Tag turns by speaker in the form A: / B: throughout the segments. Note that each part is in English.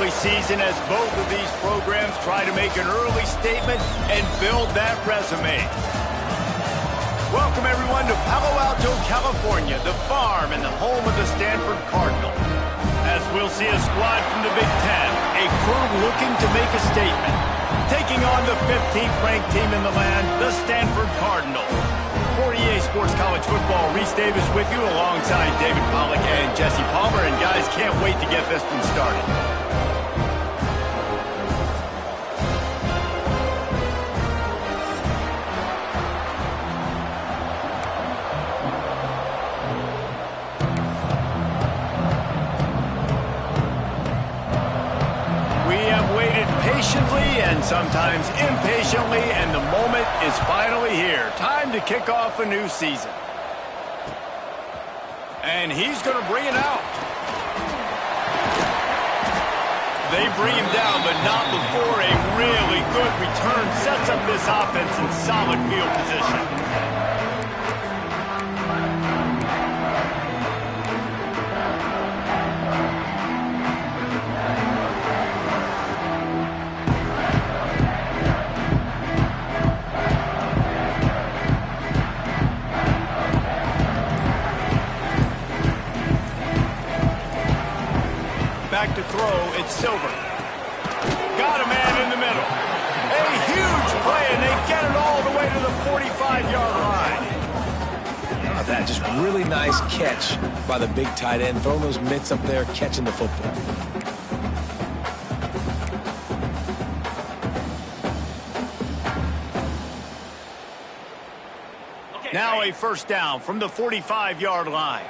A: rivalry season as both of these programs try to make an early statement and build that resume. Welcome, everyone, to Palo Alto, California, the farm and the home of the Stanford Cardinal. As we'll see a squad from the Big Ten, a crew looking to make a statement. Taking on the 15th-ranked team in the land, the Stanford Cardinal. For EA Sports College Football, Reese Davis with you alongside David Pollack and Jesse Palmer. And guys, can't wait to get this one started. Patiently and sometimes impatiently, and the moment is finally here. Time to kick off a new season. And he's going to bring it out. They bring him down, but not before a really good return sets up this offense in solid field position. Back to throw, it's Silver. Got a man in the middle. A huge play, and they get it all the way to the 45-yard line.
B: Oh, that just really nice catch by the big tight end. Throwing those mitts up there, catching the football.
A: Now a first down from the 45-yard line.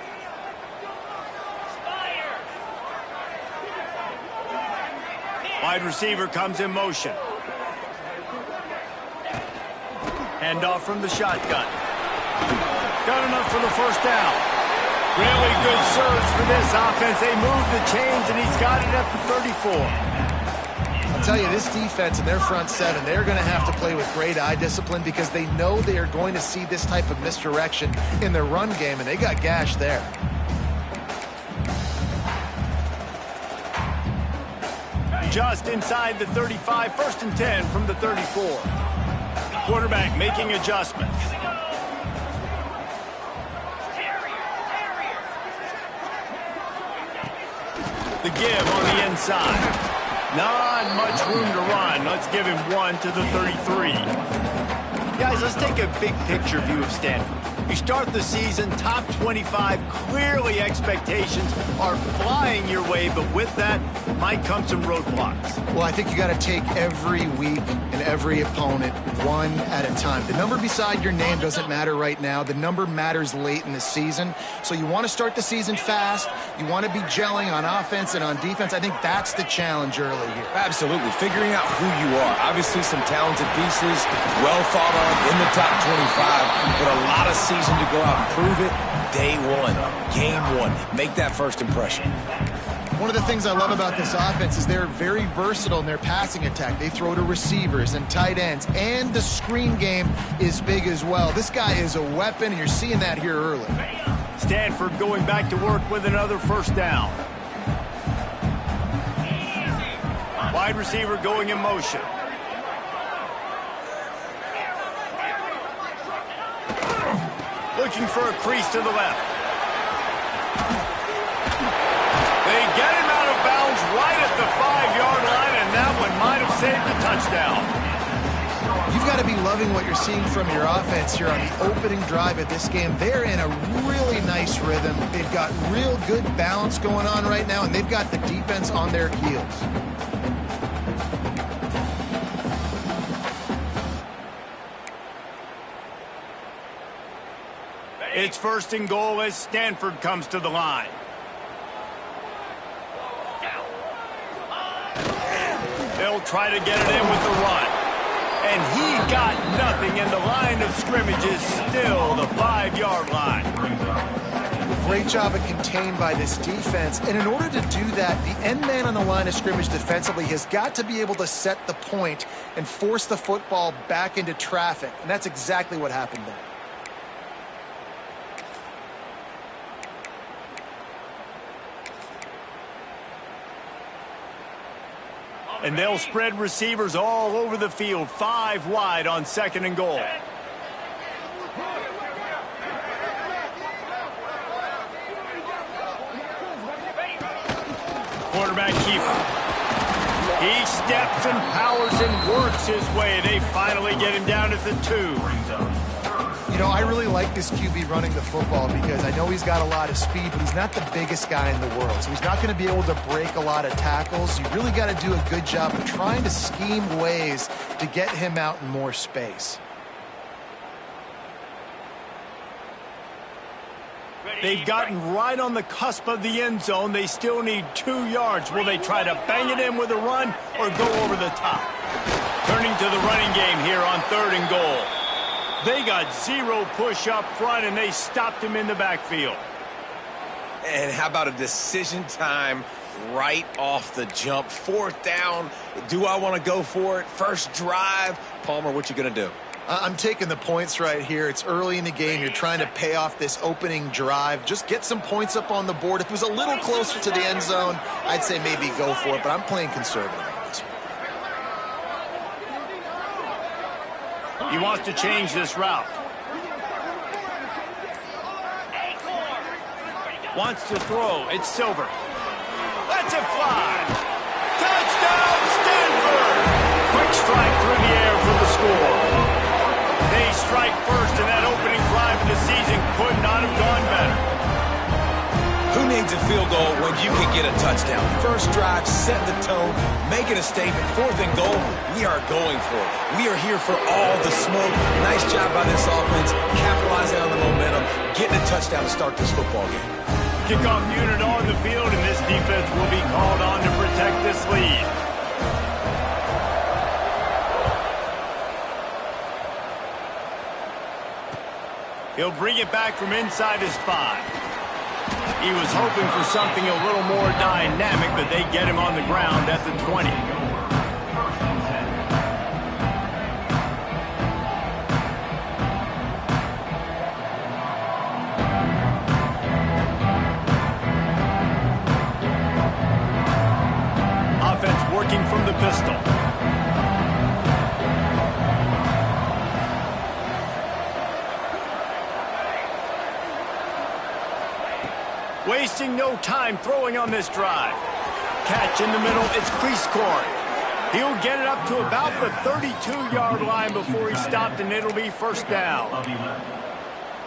A: Wide receiver comes in motion. Handoff from the shotgun. Got enough for the first down. Really good surge for this offense. They move the chains, and he's got it up to 34.
C: I'll tell you, this defense and their front seven, they're going to have to play with great eye discipline because they know they are going to see this type of misdirection in their run game, and they got gashed there.
A: Just inside the 35, first and 10 from the 34. Quarterback making adjustments. The give on the inside. Not much room to run. Let's give him one to the 33. Guys, let's take a big picture view of Stanford. You start the season top 25. Clearly expectations are flying your way, but with that might come some roadblocks.
C: Well, I think you got to take every week and every opponent one at a time. The number beside your name doesn't matter right now. The number matters late in the season. So you want to start the season fast. You want to be gelling on offense and on defense. I think that's the challenge early here.
B: Absolutely. Figuring out who you are. Obviously some talented pieces, well thought of in the top 25, but a lot of season to go out and prove it. Day one, game one. Make that first impression.
C: One of the things I love about this offense is they're very versatile in their passing attack. They throw to receivers and tight ends, and the screen game is big as well. This guy is a weapon, and you're seeing that here early.
A: Stanford going back to work with another first down. Wide receiver going in motion. Looking for a crease to the left. They get him out of bounds right at the 5-yard line, and that one might have saved the touchdown.
C: You've got to be loving what you're seeing from your offense here on the opening drive of this game. They're in a really nice rhythm. They've got real good balance going on right now, and they've got the defense on their heels.
A: It's first and goal as Stanford comes to the line. They'll try to get it in with the run. And he got nothing, and the line of scrimmage is still the 5-yard line.
C: Great job of contained by this defense. And in order to do that, the end man on the line of scrimmage defensively has got to be able to set the point and force the football back into traffic. And that's exactly what happened there.
A: And they'll spread receivers all over the field, 5 wide on 2nd and goal. Quarterback keeper. He steps and powers and works his way. They finally get him down at the 2.
C: You know, I really like this QB running the football because I know he's got a lot of speed, but he's not the biggest guy in the world. So he's not going to be able to break a lot of tackles. You really got to do a good job of trying to scheme ways to get him out in more space.
A: They've gotten right on the cusp of the end zone. They still need 2 yards. Will they try to bang it in with a run or go over the top? Turning to the running game here on 3rd and goal. They got 0 push up front, and they stopped him in the backfield.
B: And how about a decision time right off the jump? 4th down. Do I want to go for it? First drive. Palmer, what you going to do?
C: I'm taking the points right here. It's early in the game. You're trying to pay off this opening drive. Just get some points up on the board. If it was a little closer to the end zone, I'd say maybe go for it, but I'm playing conservative on this one.
A: He wants to change this route. Wants to throw. It's Silver. Lets it fly. Touchdown, Stanford! Quick strike through the air for the score. They strike first, and that opening drive of the season could not have gone better.
B: Who needs a field goal when you can get a touchdown? First drive, set the tone, making a statement. 4th and goal, we are going for it. We are here for all the smoke. Nice job by this offense, capitalizing on the momentum, getting a touchdown to start this football game.
A: Kickoff unit on the field, and this defense will be called on to protect this lead. He'll bring it back from inside his 5. He was hoping for something a little more dynamic, but they get him on the ground at the 20. Offense working from the pistol. Wasting no time throwing on this drive. Catch in the middle, it's crease Corey. He'll get it up to about the 32-yard line before he's stopped, and it'll be 1st down.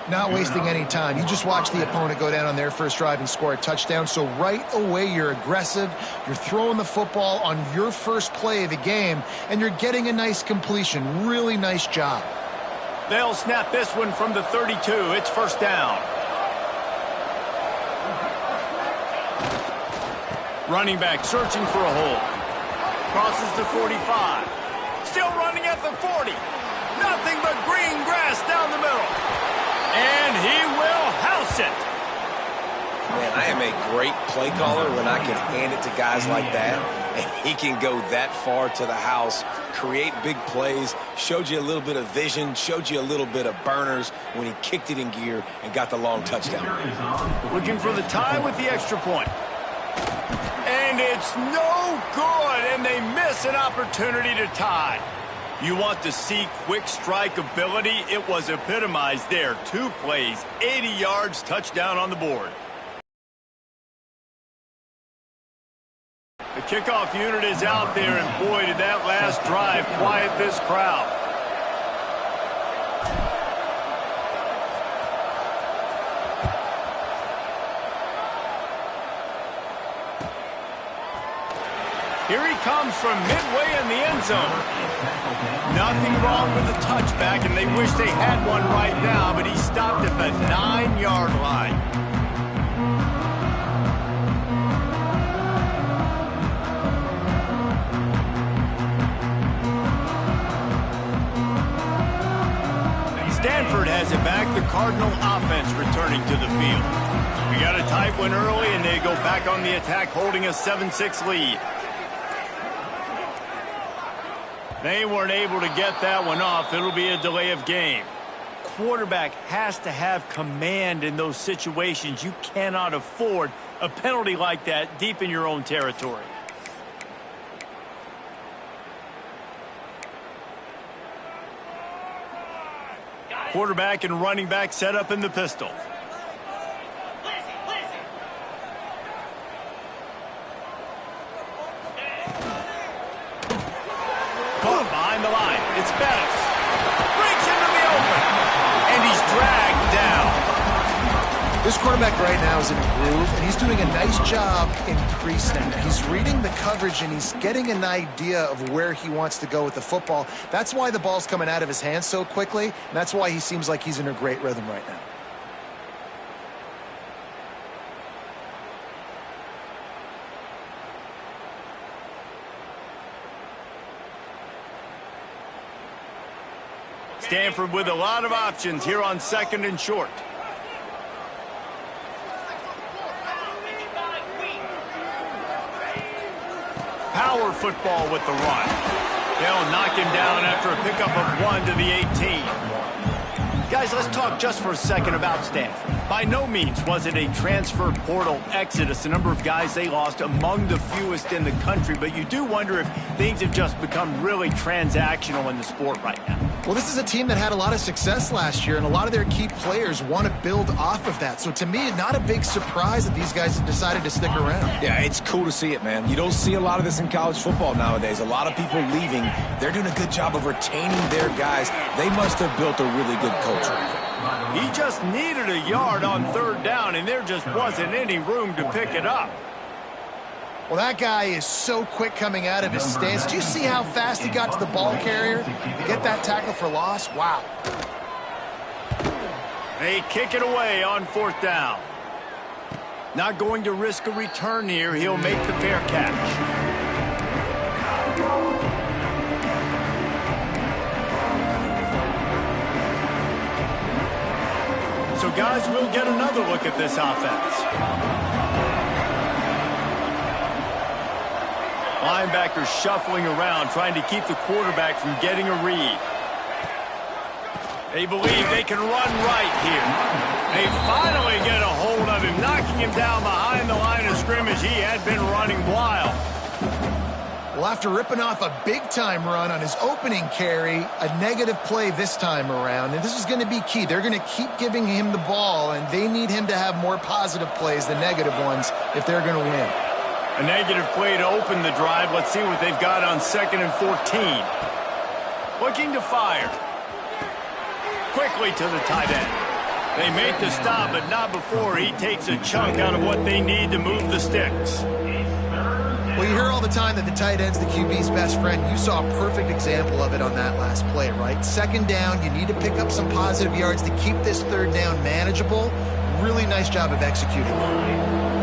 C: Not wasting any time. You just watch the opponent go down on their first drive and score a touchdown. So right away, you're aggressive. You're throwing the football on your first play of the game, and you're getting a nice completion. Really nice job.
A: They'll snap this one from the 32. It's 1st down. Running back searching for a hole. Crosses the 45. Still running at the 40. Nothing but green grass down the middle. And he will house it.
B: Man, I am a great play caller when I can hand it to guys like that. And he can go that far to the house, create big plays, showed you a little bit of vision, showed you a little bit of burners when he kicked it in gear and got the long touchdown.
A: Looking for the tie with the extra point. And it's no good, and they miss an opportunity to tie. You want to see quick strike ability? It was epitomized there. 2 plays, 80 yards, touchdown on the board. The kickoff unit is out there, and boy, did that last drive quiet this crowd. Here he comes from midway in the end zone. Nothing wrong with the touchback, and they wish they had one right now, but he stopped at the 9-yard line. Stanford has it back. The Cardinal offense returning to the field. We got a tight one early, and they go back on the attack, holding a 7-6 lead. They weren't able to get that one off. It'll be a delay of game. Quarterback has to have command in those situations. You cannot afford a penalty like that deep in your own territory. Quarterback and running back set up in the pistol. Caught behind the line. It's Bettis. Breaks into the open. And he's dragged down.
C: This quarterback right now is in a groove, and he's doing a nice job in pre-snap. He's reading the coverage, and he's getting an idea of where he wants to go with the football. That's why the ball's coming out of his hands so quickly, and that's why he seems like he's in a great rhythm right now.
A: Stanford with a lot of options here on 2nd and short. Power football with the run. They'll knock him down after a pickup of 1 to the 18. Guys, let's talk just for a second about Stanford. By no means was it a transfer portal exodus, the number of guys they lost among the fewest in the country, but you do wonder if things have just become really transactional in the sport right now.
C: Well, this is a team that had a lot of success last year, and a lot of their key players want to build off of that. So to me, not a big surprise that these guys have decided to stick around.
B: Yeah, it's cool to see it, man. You don't see a lot of this in college football nowadays. A lot of people leaving. They're doing a good job of retaining their guys. They must have built a really good culture.
A: He just needed a yard on 3rd down, and there just wasn't any room to pick it up.
C: Well, that guy is so quick coming out of his stance. Do you see how fast he got to the ball carrier to get that tackle for loss? Wow.
A: They kick it away on 4th down. Not going to risk a return here. He'll make the fair catch. So, guys, we'll get another look at this offense. Linebackers shuffling around, trying to keep the quarterback from getting a read. They believe they can run right here. They finally get a hold of him, knocking him down behind the line of scrimmage. He had been running wild.
C: Well, after ripping off a big-time run on his opening carry, a negative play this time around, and this is going to be key. They're going to keep giving him the ball, and they need him to have more positive plays than negative ones if they're going to win.
A: A negative play to open the drive. Let's see what they've got on 2nd and 14. Looking to fire. Quickly to the tight end. They make the stop, but not before he takes a chunk out of what they need to move the sticks.
C: Well, you hear all the time that the tight end's the QB's best friend. You saw a perfect example of it on that last play, right? 2nd down, you need to pick up some positive yards to keep this 3rd down manageable. Really nice job of executing.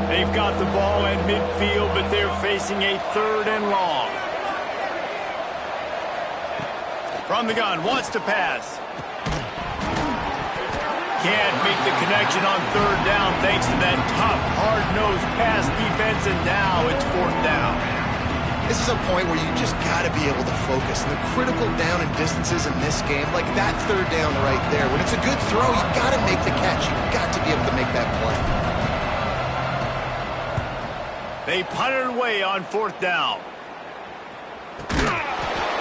A: They've got the ball in midfield, but they're facing a 3rd and long. From the gun, wants to pass. Can't make the connection on 3rd down thanks to that tough, hard-nosed pass defense, and now it's 4th down.
C: This is a point where you just got to be able to focus. And the critical down and distances in this game, like that 3rd down right there, when it's a good throw, you got to make the catch. You've got to be able to make that play.
A: They punt it away on 4th down.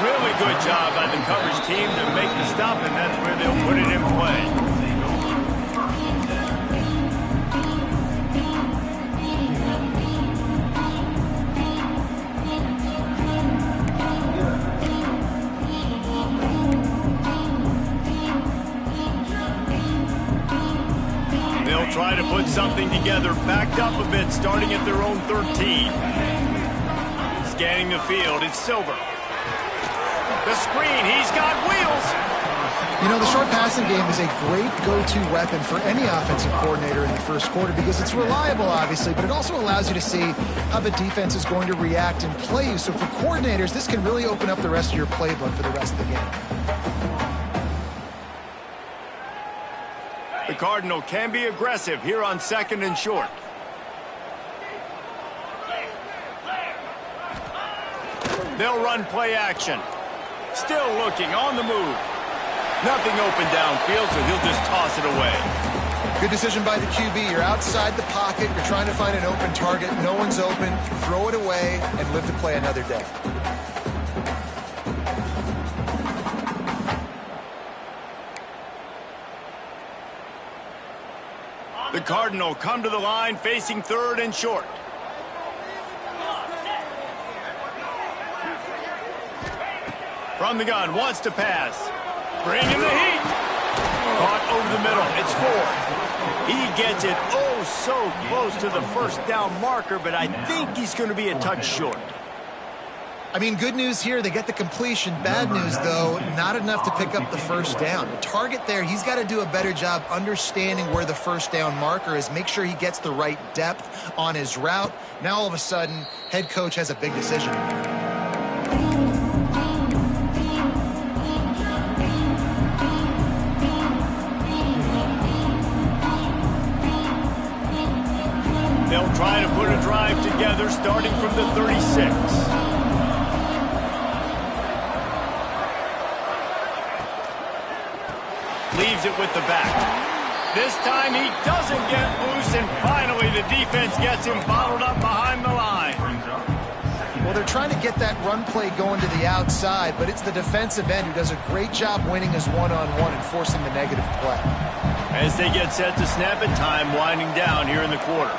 A: Really good job by the coverage team to make the stop, and that's where they'll put it in play. They'll try to put something together, backed up a bit, starting at their own 13. Scanning the field, it's Silver. The screen, he's got wheels.
C: You know, the short passing game is a great go-to weapon for any offensive coordinator in the first quarter because it's reliable, obviously, but it also allows you to see how the defense is going to react and play you. So for coordinators, this can really open up the rest of your playbook for the rest of the game.
A: The Cardinal can be aggressive here on 2nd and short. They'll run play action. Still looking on the move. Nothing open downfield, so he'll just toss it away.
C: Good decision by the QB. You're outside the pocket. You're trying to find an open target. No one's open. Throw it away and live to play another day.
A: The Cardinal come to the line facing 3rd and short. From the gun, wants to pass. Bringing the heat. Caught over the middle. It's Ford. He gets it oh so close to the first down marker, but I think he's going to be a touch short.
C: I mean, good news here, they get the completion. Bad news, though, not enough to pick up the first down. The target there, he's got to do a better job understanding where the first down marker is, make sure he gets the right depth on his route. Now, all of a sudden, head coach has a big decision.
A: They'll try to put a drive together starting from the 36. Leaves it with the back. This time he doesn't get loose, and finally the defense gets him bottled up behind the line.
C: Well, they're trying to get that run play going to the outside, but it's the defensive end who does a great job winning his one-on-one and forcing the negative play.
A: As they get set to snap it, time winding down here in the quarter.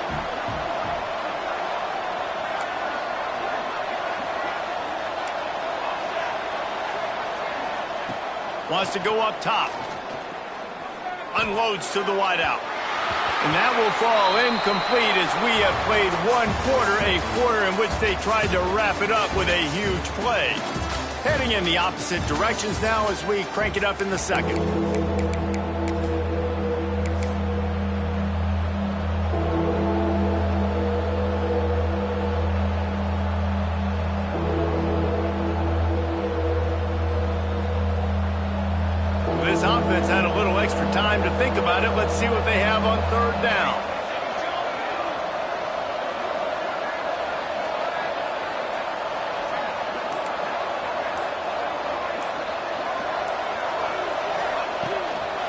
A: Wants to go up top. Unloads to the wideout. And that will fall incomplete as we have played one quarter, a quarter in which they tried to wrap it up with a huge play. Heading in the opposite directions now as we crank it up in the second. This offense had a little extra time to think about it. Let's see what they have on 3rd down.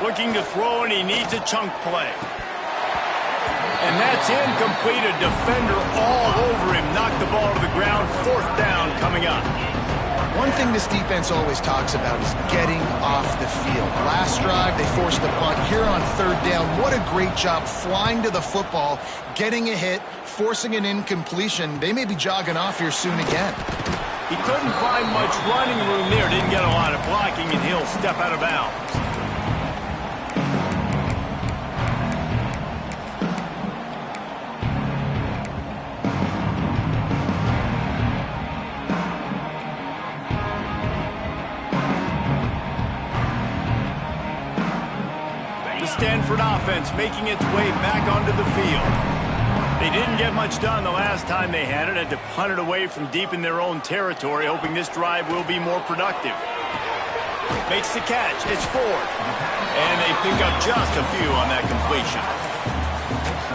A: Looking to throw, and he needs a chunk play. And that's incomplete. A defender all over him. Knocked the ball to the ground. 4th down coming up.
C: One thing this defense always talks about is getting off the field. Last drive, they forced the punt. Here on 3rd down, what a great job flying to the football, getting a hit, forcing an incompletion. They may be jogging off here soon again.
A: He couldn't find much running room there. Didn't get a lot of blocking, and he'll step out of bounds. Stanford offense making its way back onto the field. They didn't get much done the last time they had it. Had to punt it away from deep in their own territory, hoping this drive will be more productive. Makes the catch. It's Ford. And they pick up just a few on that completion.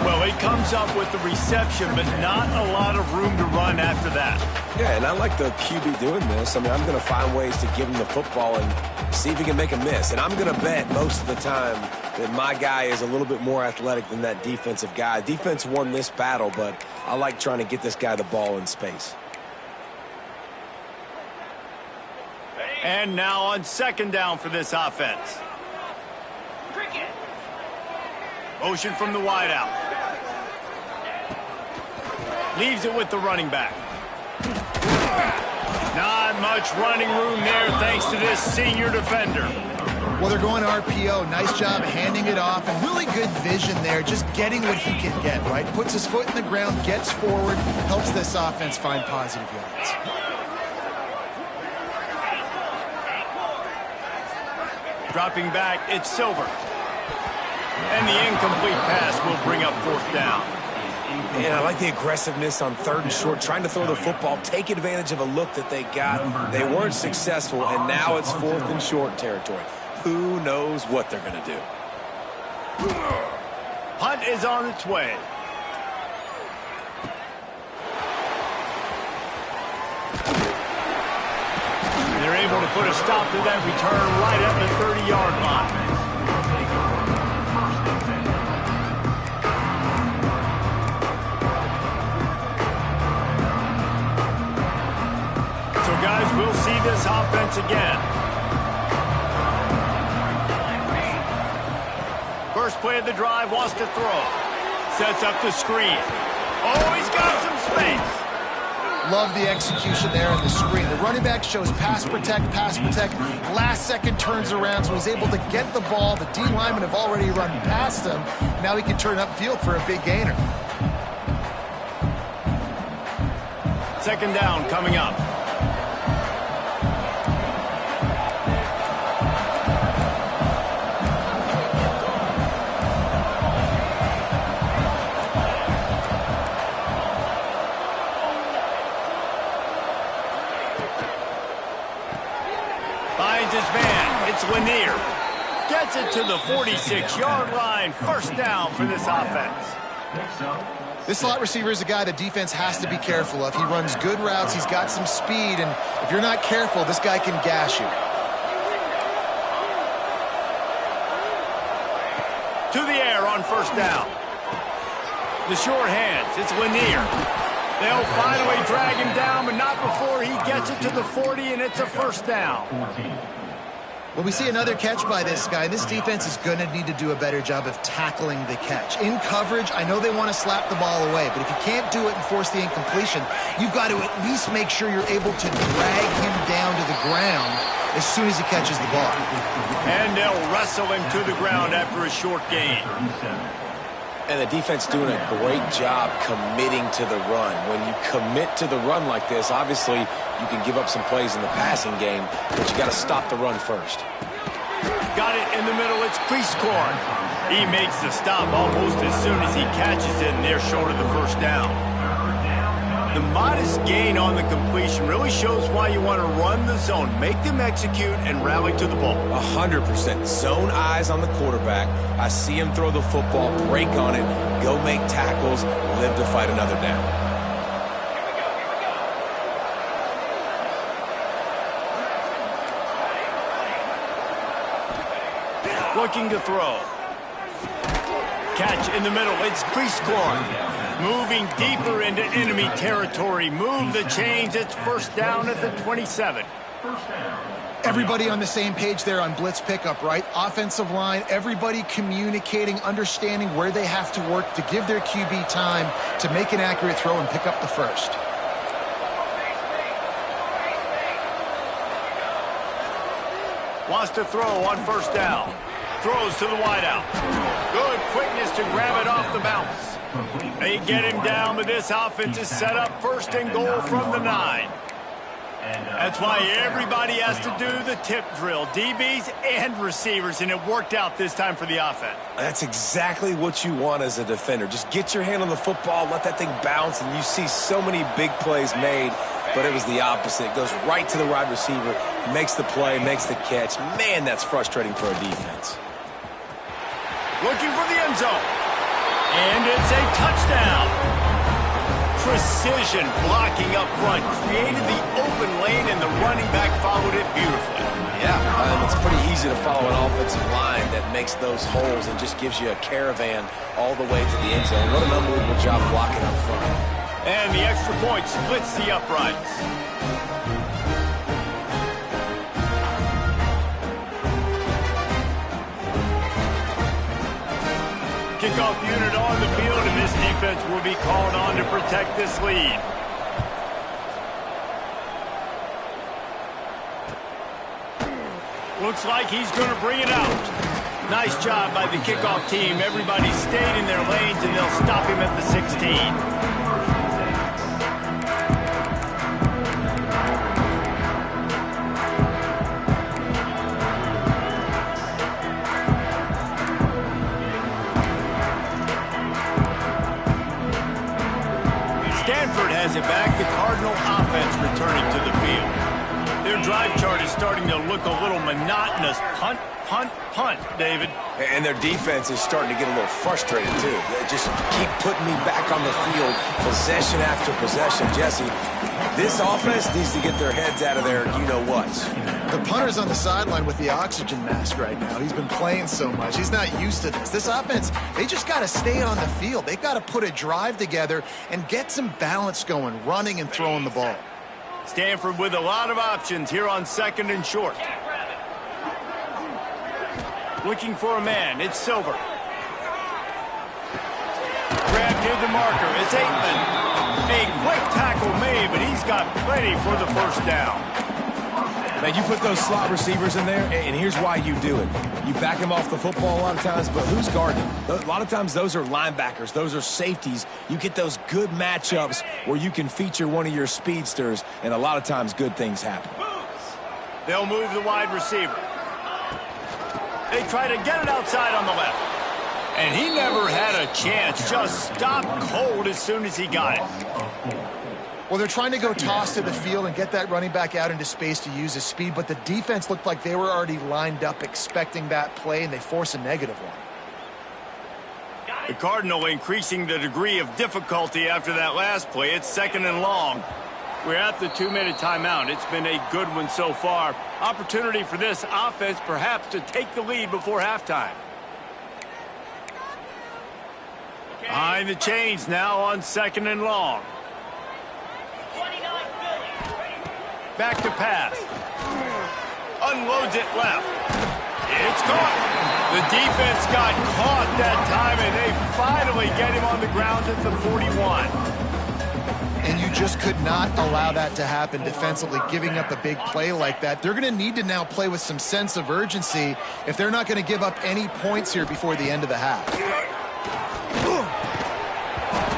A: Well, it comes up with the reception, but not a lot of room to run after that.
B: Yeah, and I like the QB doing this. I mean, I'm going to find ways to give him the football and see if he can make a miss. And I'm going to bet most of the time that my guy is a little bit more athletic than that defensive guy. Defense won this battle, but I like trying to get this guy the ball in space.
A: And now on 2nd down for this offense. Motion from the wideout. Leaves it with the running back. Not much running room there thanks to this senior defender.
C: Well, they're going RPO. Nice job handing it off, and really good vision there, just getting what he can get, right? Puts his foot in the ground, gets forward, helps this offense find positive yards.
A: Dropping back, it's Silver. And the incomplete pass will bring up 4th down.
B: And I like the aggressiveness on 3rd and short, trying to throw the football, take advantage of a look that they got. They weren't successful, and now it's 4th and short territory. Who knows what they're going to do?
A: Punt is on its way. They're able to put a stop to that return right at the 30-yard line. So, guys, we'll see this offense again. First play of the drive, wants to throw. Sets up the screen. Oh, he's got some space.
C: Love the execution there on the screen. The running back shows pass protect, pass protect. Last second turns around, so he's able to get the ball. The D linemen have already run past him. Now he can turn upfield for a big gainer.
A: Second down coming up. Finds his man. It's Lanier. Gets it to the 46-yard line. First down for this offense.
C: This slot receiver is a guy the defense has to be careful of. He runs good routes. He's got some speed, and if you're not careful, this guy can gash you.
A: To the air on first down. The short hands. It's Lanier. They'll finally drag him down, but not before he gets it to the 40, and it's a first down.
C: Well, we see another catch by this guy. This defense is going to need to do a better job of tackling the catch. In coverage, I know they want to slap the ball away, but if you can't do it and force the incompletion, you've got to at least make sure you're able to drag him down to the ground as soon as he catches the ball.
A: And they'll wrestle him to the ground after a short gain.
B: And the defense doing a great job committing to the run. When you commit to the run like this, obviously you can give up some plays in the passing game, but you got to stop the run first.
A: Got it in the middle. It's Priestcorn. He makes the stop almost as soon as he catches it, and they're short of the first down. The modest gain on the completion really shows why you want to run the zone, make them execute, and rally to the ball.
B: 100%. Zone eyes on the quarterback. I see him throw the football, break on it, go make tackles, live to fight another down.
A: Looking to throw. Catch in the middle. It's Priestcorn. Moving deeper into enemy territory. Move the chains. It's first down at the 27.
C: Everybody on the same page there on blitz pickup, right? Offensive line, everybody communicating, understanding where they have to work to give their QB time to make an accurate throw and pick up the first.
A: Wants to throw on first down. Throws to the wideout. Good quickness to grab it off the bounce. They get him down, but this offense is set up first and goal from the 9. That's why everybody has to do the tip drill, DBs and receivers, and it worked out this time for the offense.
B: That's exactly what you want as a defender. Just get your hand on the football, let that thing bounce, and you see so many big plays made, but it was the opposite. It goes right to the wide receiver, makes the play, makes the catch. Man, that's frustrating for a defense.
A: Looking for the end zone. And it's a touchdown. Precision blocking up front. Created the open lane, and the running back followed it beautifully.
B: Yeah, it's pretty easy to follow an offensive line that makes those holes and just gives you a caravan all the way to the end zone. What an unbelievable job blocking up front.
A: And the extra point splits the uprights. Kickoff unit on the field, and this defense will be called on to protect this lead. Looks like he's going to bring it out. Nice job by the kickoff team. Everybody stayed in their lanes, and they'll stop him at the 16. Stanford has it back. The Cardinal offense returning to the field. Their drive chart is starting to look a little monotonous. Punt, punt, punt, David.
B: And their defense is starting to get a little frustrated, too. They just keep putting me back on the field, possession after possession. Jesse, this offense needs to get their heads out of their you-know-whats.
C: The punter's on the sideline with the oxygen mask right now. He's been playing so much. He's not used to this. This offense, they just got to stay on the field. They've got to put a drive together and get some balance going, running and throwing the ball.
A: Stanford with a lot of options here on second and short. Looking for a man. It's Silver. grab near the marker. It's Aitman. A quick tackle made, but he's got plenty for the first down.
B: Man, you put those slot receivers in there, and here's why you do it. You back them off the football a lot of times, but who's guarding? A lot of times those are linebackers. Those are safeties. You get those good matchups where you can feature one of your speedsters, and a lot of times good things happen.
A: They'll move the wide receiver. They try to get it outside on the left. And he never had a chance. Just stopped cold as soon as he got it.
C: Well, they're trying to go toss to the field and get that running back out into space to use his speed, but the defense looked like they were already lined up expecting that play, and they force a negative one.
A: The Cardinal increasing the degree of difficulty after that last play. It's 2nd and long. We're at the 2-minute timeout. It's been a good one so far. Opportunity for this offense perhaps to take the lead before halftime. Behind the chains now on 2nd and long. Back to pass. Unloads it left. It's caught. The defense got caught that time, and they finally get him on the ground at the 41.
C: And you just could not allow that to happen defensively, giving up a big play like that. They're going to need to now play with some sense of urgency if they're not going to give up any points here before the end of the half.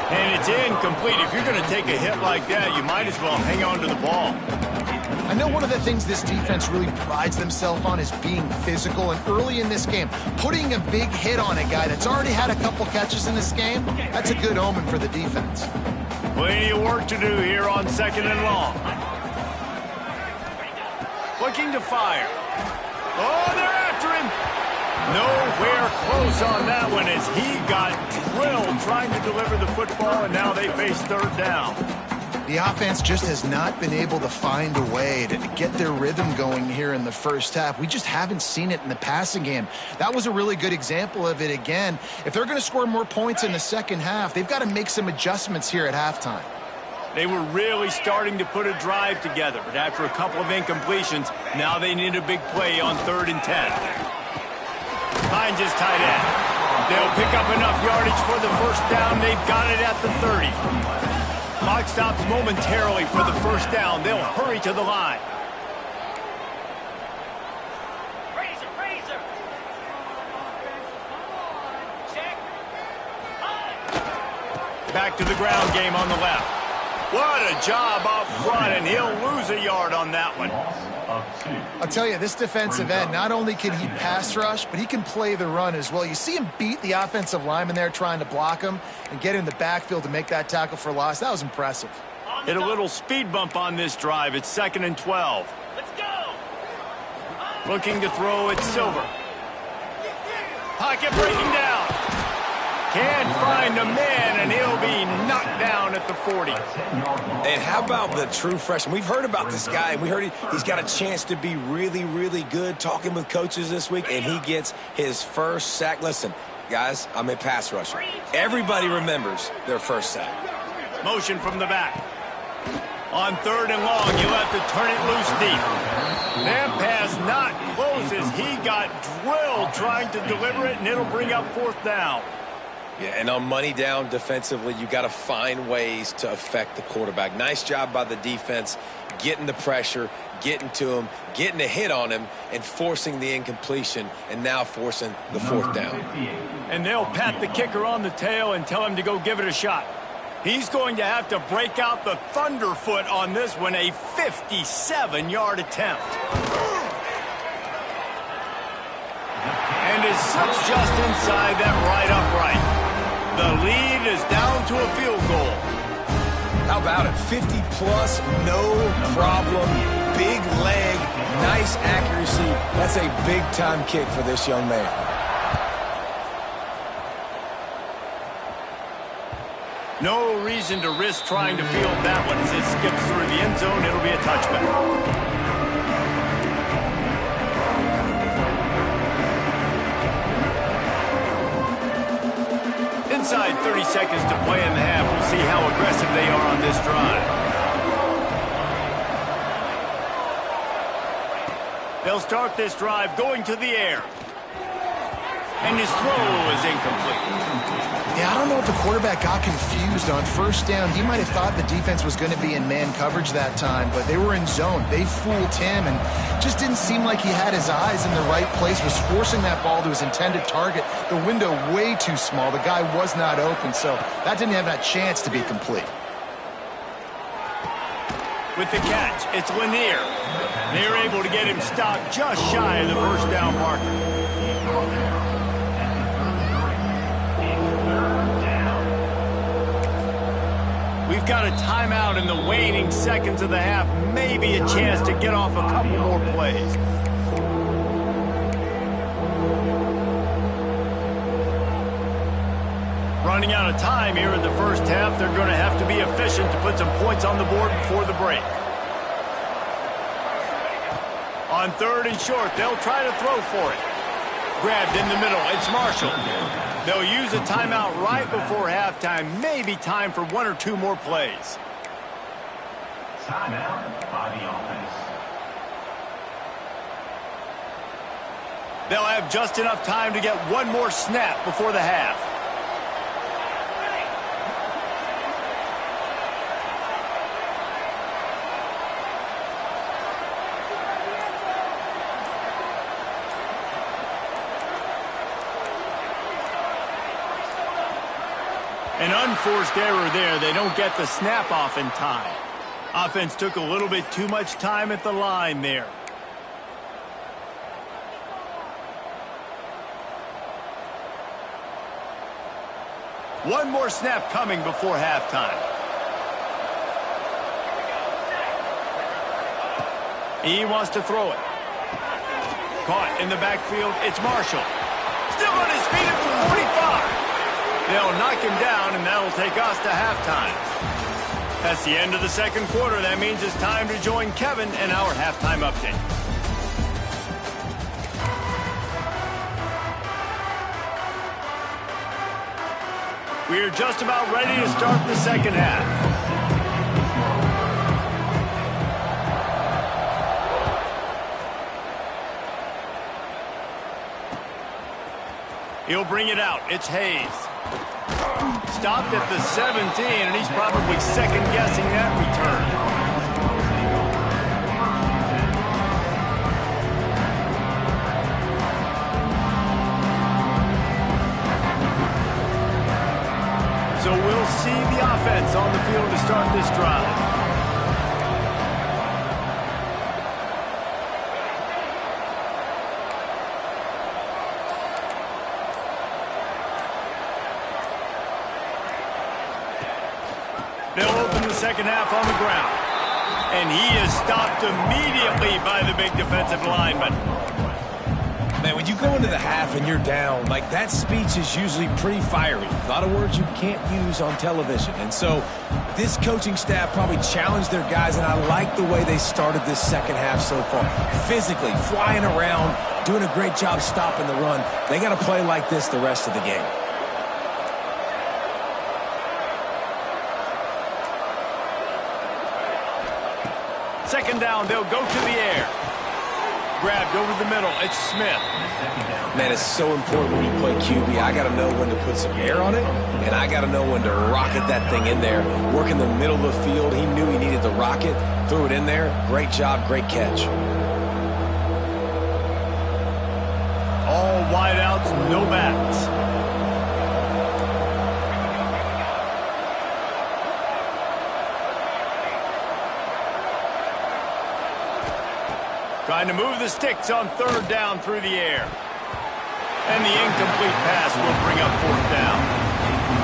A: And it's incomplete. If you're going to take a hit like that, you might as well hang on to the ball.
C: I know one of the things this defense really prides themselves on is being physical, and early in this game, putting a big hit on a guy that's already had a couple catches in this game, that's a good omen for the defense.
A: Plenty of work to do here on 2nd and long. Looking to fire. Oh, they're after him. Nowhere close on that one as he got drilled trying to deliver the football, and now they face 3rd down.
C: The offense just has not been able to find a way to get their rhythm going here in the first half. We just haven't seen it in the passing game. That was a really good example of it again. If they're going to score more points in the second half, they've got to make some adjustments here at halftime.
A: They were really starting to put a drive together, but after a couple of incompletions, now they need a big play on 3rd and 10. Hines is tight end. They'll pick up enough yardage for the first down. They've got it at the 30. Clock stops momentarily for the first down. They'll hurry to the line. Back to the ground game on the left. What a job up front, and he'll lose a yard on that one.
C: I'll tell you, this defensive end, not only can he pass rush, but he can play the run as well. You see him beat the offensive lineman there trying to block him and get in the backfield to make that tackle for loss. That was impressive.
A: Hit a little speed bump on this drive. It's 2nd and 12. Let's go. Looking to throw, it's Silver. Pocket breaking down. Can't find a man, and he'll be knocked down at the 40.
B: And how about the true freshman? We've heard about this guy, and we heard he's got a chance to be really, really good. Talking with coaches this week, and he gets his first sack. Listen, guys, I'm a pass rusher. Everybody remembers their first sack.
A: Motion from the back. On 3rd and long, you'll have to turn it loose deep. That pass not close as he got drilled trying to deliver it, and it'll bring up 4th down.
B: Yeah, and on money down defensively, you got to find ways to affect the quarterback. Nice job by the defense, getting the pressure, getting to him, getting a hit on him, and forcing the incompletion, and now forcing the 4th down.
A: And they'll pat the kicker on the tail and tell him to go give it a shot. He's going to have to break out the thunderfoot on this one, a 57-yard attempt. And it slips just inside that right upright. The lead is down to a field goal.
B: How about it? 50-plus, no problem. Big leg, nice accuracy. That's a big-time kick for this young man.
A: No reason to risk trying to field that one. As it skips through the end zone, it'll be a touchback. Inside 30 seconds to play in the half. We'll see how aggressive they are on this drive. They'll start this drive going to the air. And his throw is incomplete.
C: Yeah, I don't know if the quarterback got confused on first down. He might have thought the defense was going to be in man coverage that time, but they were in zone. They fooled him and just didn't seem like he had his eyes in the right place, was forcing that ball to his intended target. The window way too small. The guy was not open, so that didn't have that chance to be complete.
A: With the catch, it's Lanier. They're able to get him stopped just shy of the first down marker. We've got a timeout in the waning seconds of the half. Maybe a chance to get off a couple more plays. Running out of time here in the first half. They're going to have to be efficient to put some points on the board before the break. On third and short, they'll try to throw for it. Grabbed in the middle, it's Marshall. They'll use a timeout right before halftime. Maybe time for one or two more plays.
D: Timeout by the offense.
A: They'll have just enough time to get one more snap before the half. An unforced error there. They don't get the snap off in time. Offense took a little bit too much time at the line there. One more snap coming before halftime. He wants to throw it. Caught in the backfield. It's Marshall. Still on his feet at the 45. They'll knock him down, and that'll take us to halftime. That's the end of the second quarter. That means it's time to join Kevin in our halftime update. We're just about ready to start the second half. He'll bring it out. It's Hayes. Stopped at the 17, and he's probably second-guessing that return. So we'll see the offense on the field to start this drive. They'll open the second half on the ground. And he is stopped immediately by the big defensive lineman.
B: Man, when you go into the half and you're down, like that speech is usually pretty fiery. A lot of words you can't use on television. And so this coaching staff probably challenged their guys, and I like the way they started this second half so far. Physically, flying around, doing a great job stopping the run. They got to play like this the rest of the game.
A: Second down, they'll go to the air. Grabbed over the middle, it's Smith.
B: Man, it's so important when you play QB. I got to know when to put some air on it, and I got to know when to rocket that thing in there. Work in the middle of the field. He knew he needed the rocket, threw it in there. Great job, great catch.
A: All wideouts, no backs. Trying to move the sticks on third down through the air. And the incomplete pass will bring up fourth down.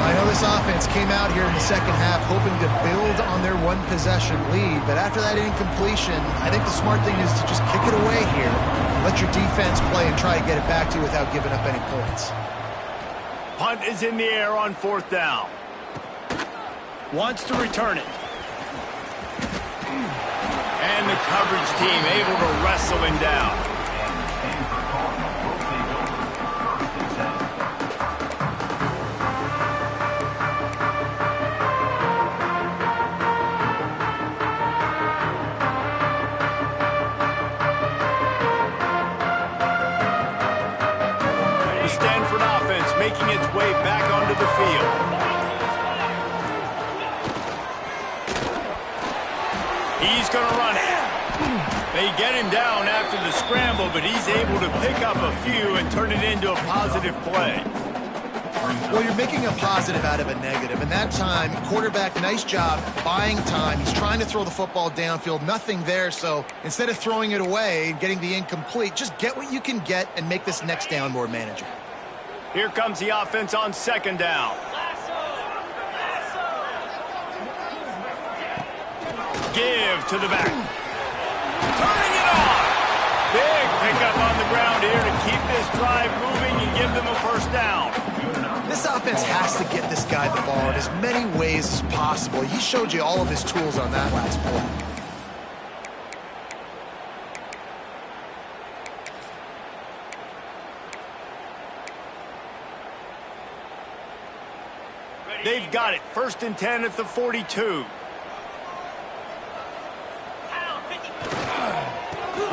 C: I know this offense came out here in the second half hoping to build on their one-possession lead, but after that incompletion, I think the smart thing is to just kick it away here, let your defense play and try to get it back to you without giving up any points.
A: Punt is in the air on fourth down. Wants to return it. And the coverage team able to wrestle him down. The Stanford offense making its way back onto the field. He's going to run it. They get him down after the scramble, but he's able to pick up a few and turn it into a positive play.
C: Well, you're making a positive out of a negative, and that time, quarterback, nice job buying time. He's trying to throw the football downfield, nothing there, so instead of throwing it away and getting the incomplete, just get what you can get and make this next down more manageable.
A: Here comes the offense on second down. Give to the back. Turning it on. Big pickup on the ground here to keep this drive moving and give them a first down.
C: This offense has to get this guy the ball in as many ways as possible. He showed you all of his tools on that last play.
A: They've got it. 1st and 10 at the 42.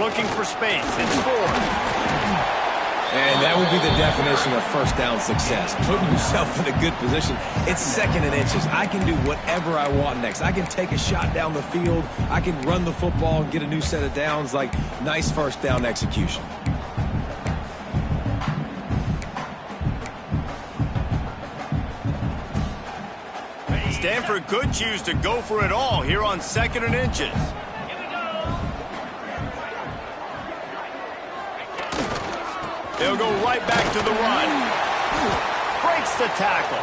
A: Looking for space. It's 4.
B: And that would be the definition of first down success. Putting yourself in a good position. It's 2nd and inches. I can do whatever I want next. I can take a shot down the field. I can run the football and get a new set of downs. Like, nice first down execution.
A: Stanford could choose to go for it all here on 2nd and inches. They'll go right back to the run. Breaks the tackle.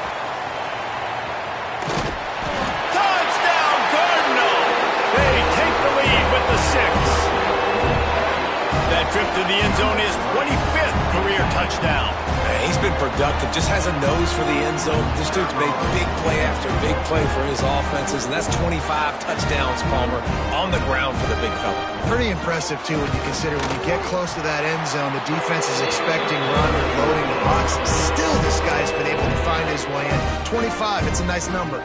A: Touchdown, Cardinal! They take the lead with the 6. That trip to the end zone is 25th career touchdown.
B: He's been productive, just has a nose for the end zone. This dude's made big play after big play for his offenses, and that's 25 touchdowns, Palmer, on the ground for the big fella.
C: Pretty impressive, too, when you consider when you get close to that end zone, the defense is expecting run or loading the box. Still, this guy's been able to find his way in. 25, it's a nice number.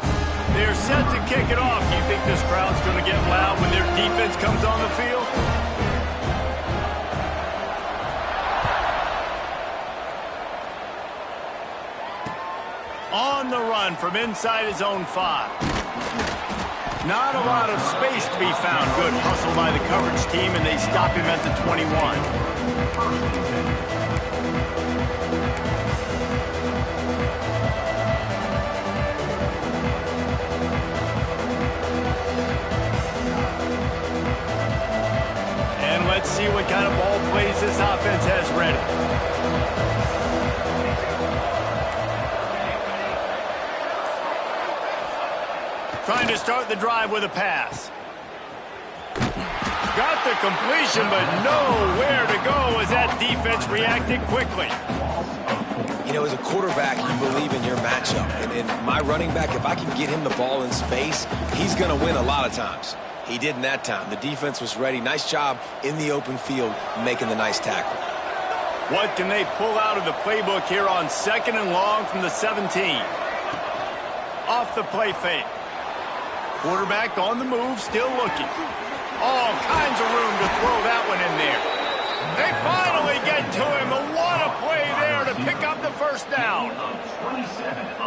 A: They're set to kick it off. Do you think this crowd's going to get loud when their defense comes on the field? On the run from inside his own 5. Not a lot of space to be found. Good hustle by the coverage team, and they stop him at the 21. And let's see what kind of ball plays this offense has ready. Trying to start the drive with a pass. Got the completion, but nowhere to go as that defense reacted quickly.
B: You know, as a quarterback, you believe in your matchup. And my running back, if I can get him the ball in space, he's going to win a lot of times. He did in that time. The defense was ready. Nice job in the open field making the nice tackle.
A: What can they pull out of the playbook here on 2nd and long from the 17? Off the play fake. Quarterback on the move, still looking. All kinds of room to throw that one in there. They finally get to him. What a play there to pick up the first down.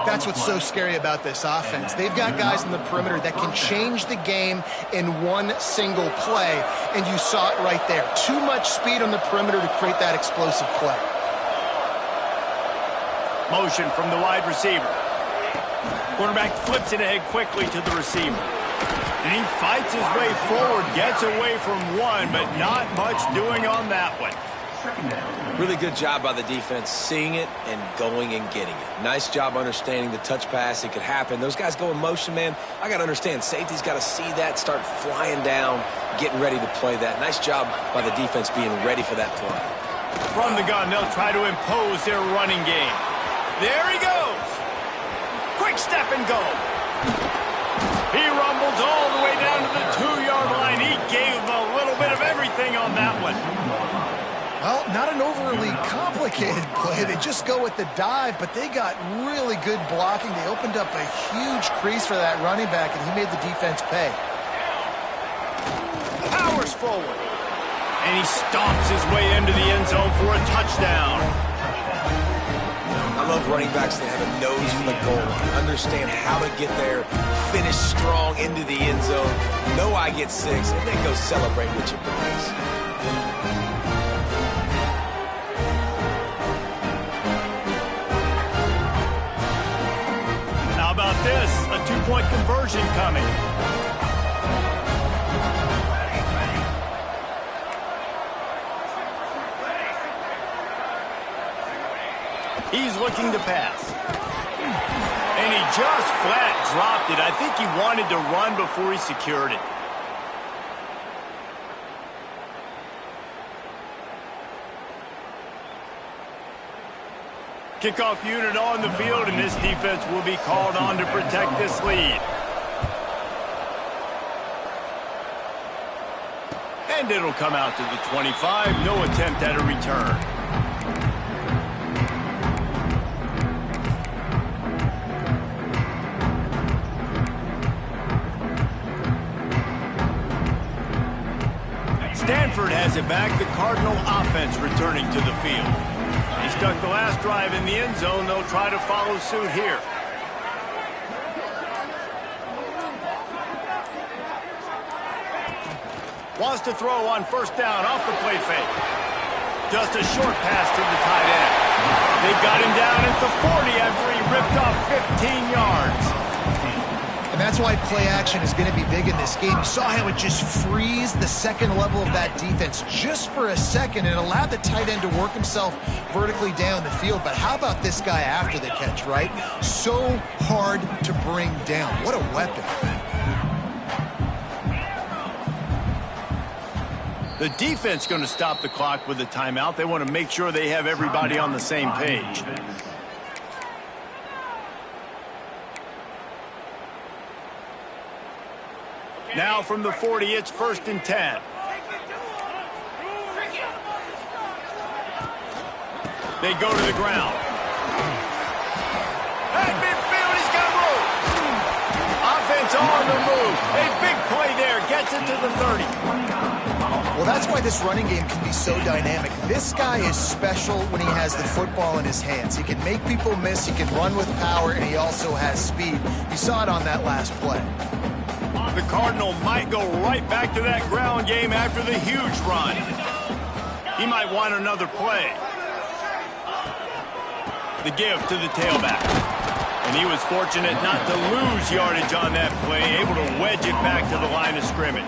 C: That's what's so scary about this offense. They've got guys in the perimeter that can change the game in one single play, and you saw it right there. Too much speed on the perimeter to create that explosive play.
A: Motion from the wide receiver. Quarterback flips it ahead quickly to the receiver. And he fights his way forward, gets away from one, but not much doing on that one.
B: Really good job by the defense, seeing it and going and getting it. Nice job understanding the touch pass. It could happen. Those guys go in motion, man. I got to understand, safety's got to see that, start flying down, getting ready to play that. Nice job by the defense being ready for that play.
A: From the gun, they'll try to impose their running game. There he goes. Quick step and go. He rumbles all the way down to the 2-yard line. He gave a little bit of everything on that one.
C: Well, not an overly complicated play. They just go with the dive, but they got really good blocking. They opened up a huge crease for that running back, and he made the defense pay.
A: Powers forward. And he stomps his way into the end zone for a touchdown.
B: I love running backs that have a nose for the goal, understand how to get there, finish strong into the end zone, know I get 6, and then go celebrate with your boys.
A: How about this? A 2-point conversion coming. He's looking to pass. And he just flat dropped it. I think he wanted to run before he secured it. Kickoff unit on the field, and this defense will be called on to protect this lead. And it'll come out to the 25. No attempt at a return. Stanford has it back. The Cardinal offense returning to the field. He stuck the last drive in the end zone. They'll try to follow suit here. Wants to throw on first down off the play fake. Just a short pass to the tight end. They got him down at the 40 after he ripped off 15 yards.
C: And that's why play action is going to be big in this game. You saw how it just frees the second level of that defense just for a second and allowed the tight end to work himself vertically down the field. But how about this guy after the catch, right? So hard to bring down. What a weapon.
A: The defense going to stop the clock with a timeout. They want to make sure they have everybody on the same page. Now from the 40, it's 1st and 10. They go to the ground. At midfield, he's got room. Offense on the move. A big play there. Gets it to the 30.
C: Well, that's why this running game can be so dynamic. This guy is special when he has the football in his hands. He can make people miss, he can run with power, and he also has speed. You saw it on that last play.
A: The Cardinal might go right back to that ground game after the huge run. He might want another play. The give to the tailback. And he was fortunate not to lose yardage on that play, able to wedge it back to the line of scrimmage.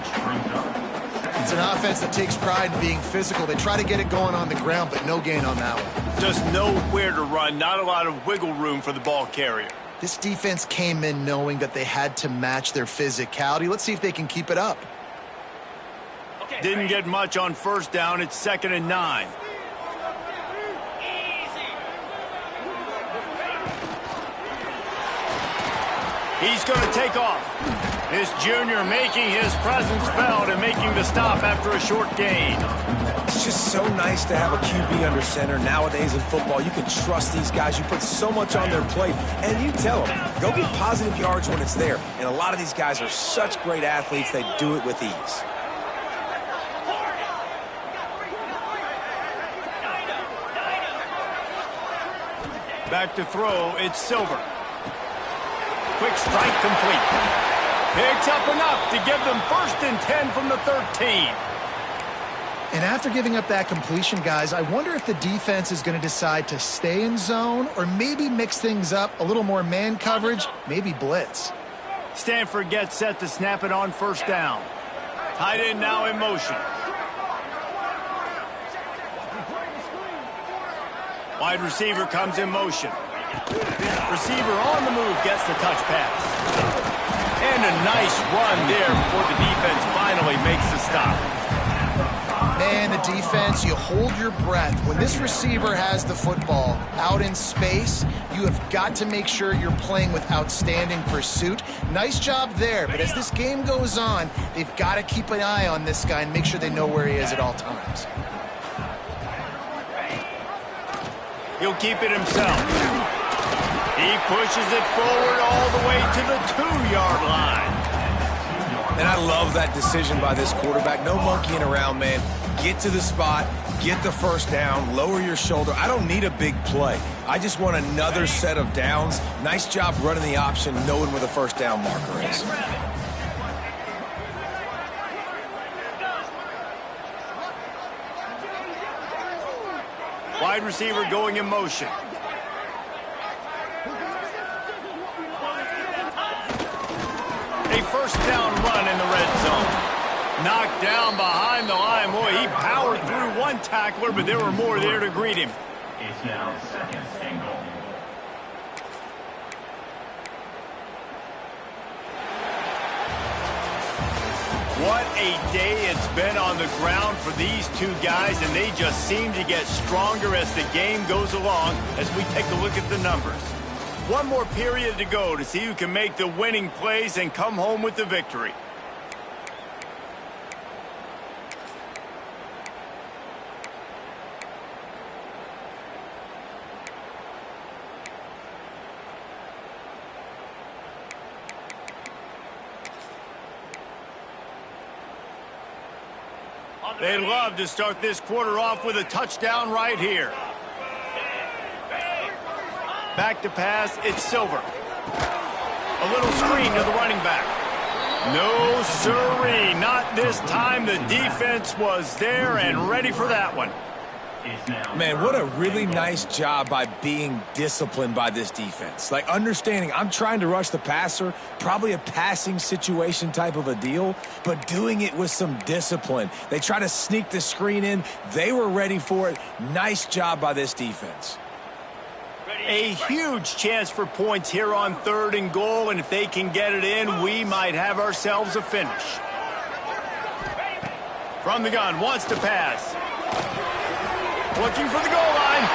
C: It's an offense that takes pride in being physical. They try to get it going on the ground, but no gain on that one.
A: Just nowhere to run, not a lot of wiggle room for the ball carrier.
C: This defense came in knowing that they had to match their physicality. Let's see if they can keep it up.
A: Didn't get much on first down. It's 2nd and 9. He's going to take off. This junior making his presence felt and making the stop after a short gain.
B: It's just so nice to have a QB under center. Nowadays in football, you can trust these guys. You put so much on their plate, and you tell them, go get positive yards when it's there. And a lot of these guys are such great athletes, they do it with ease.
A: Back to throw, it's Silver. Quick strike complete. Picks up enough to give them 1st and 10 from the 13.
C: And after giving up that completion, guys, I wonder if the defense is going to decide to stay in zone or maybe mix things up, a little more man coverage, maybe blitz.
A: Stanford gets set to snap it on first down. Tight end now in motion. Wide receiver comes in motion. Receiver on the move gets the touch pass. And a nice run there before the defense finally makes the stop.
C: Man, the defense, you hold your breath. When this receiver has the football out in space, you have got to make sure you're playing with outstanding pursuit. Nice job there, but as this game goes on, they've got to keep an eye on this guy and make sure they know where he is at all times.
A: He'll keep it himself. He pushes it forward all the way to the 2-yard line.
B: And I love that decision by this quarterback. No monkeying around, man. Get to the spot, get the first down, lower your shoulder. I don't need a big play. I just want another set of downs. Nice job running the option, knowing where the first down marker is.
A: Wide receiver going in motion. A first down run in the red zone. Knocked down behind the line. Boy, he powered through one tackler, but there were more there to greet him.
D: It's now second and goal.
A: What a day it's been on the ground for these two guys, and they just seem to get stronger as the game goes along as we take a look at the numbers. One more period to go to see who can make the winning plays and come home with the victory. They'd love to start this quarter off with a touchdown right here. Back to pass, it's Silver. A little screen to the running back. No siree, not this time. The defense was there and ready for that one.
B: Man, what a really nice job by being disciplined by this defense. Like, understanding I'm trying to rush the passer, probably a passing situation type of a deal, but doing it with some discipline. They try to sneak the screen in. They were ready for it. Nice job by this defense.
A: A huge chance for points here on 3rd and goal, and if they can get it in, we might have ourselves a finish. From the gun, wants to pass. Looking for the goal line.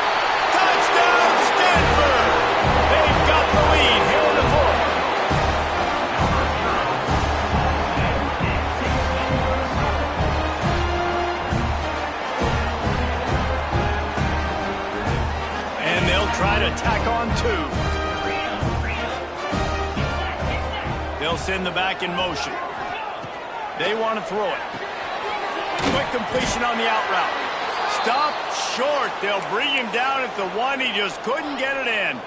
A: Touchdown, Stanford! They've got the lead here in the 4th. And they'll try to tack on 2. They'll send the back in motion. They want to throw it. Quick completion on the out route. Stopped short. They'll bring him down at the 1. He just couldn't get it in.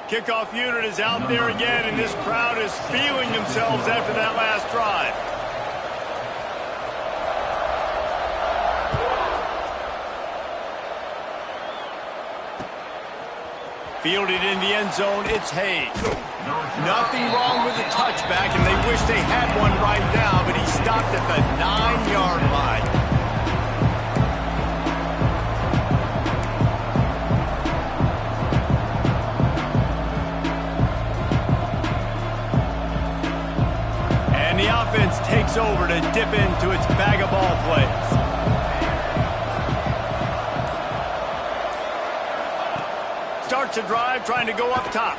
A: Kickoff unit is out there again, and this crowd is feeling themselves after that last drive. Fielded in the end zone, it's Hayes. Nothing wrong with the touchback, and they wish they had one right now, but he stopped at the 9-yard line. And the offense takes over to dip into its bag of ball plays. Starts a drive, trying to go up top.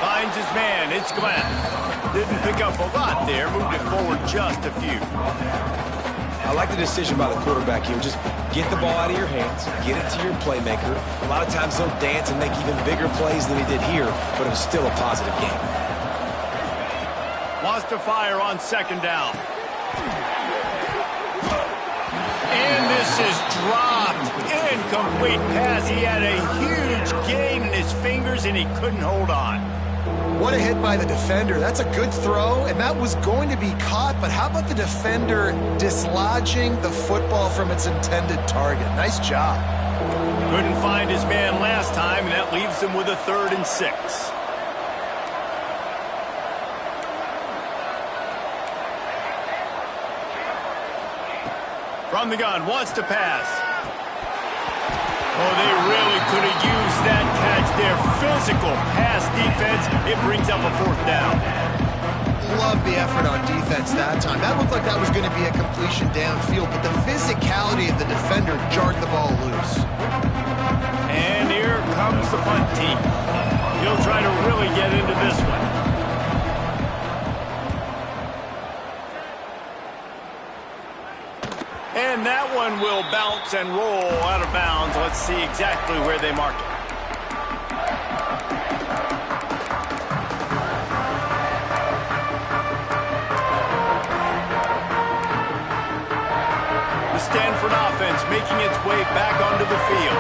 A: Finds his man, it's Glenn. Didn't pick up a lot there, moved it forward just a few.
B: I like the decision by the quarterback here. Just get the ball out of your hands, get it to your playmaker. A lot of times he'll dance and make even bigger plays than he did here, but it was still a positive game.
A: Wants to fire on 2nd down. And this is dropped. Incomplete pass. He had a huge gain in his fingers, and he couldn't hold on.
C: What a hit by the defender. That's a good throw, and that was going to be caught, but how about the defender dislodging the football from its intended target? Nice job.
A: Couldn't find his man last time, and that leaves him with a 3rd and 6. From the gun, wants to pass. Oh, they really could have used that catch there. Physical pass defense. It brings up a 4th down.
C: Love the effort on defense that time. That looked like that was going to be a completion downfield, but the physicality of the defender jarred the ball loose.
A: And here comes the punt team. He'll try to really get into this one. And that one will bounce and roll out of bounds. Let's see exactly where they mark it. The Stanford offense making its way back onto the field.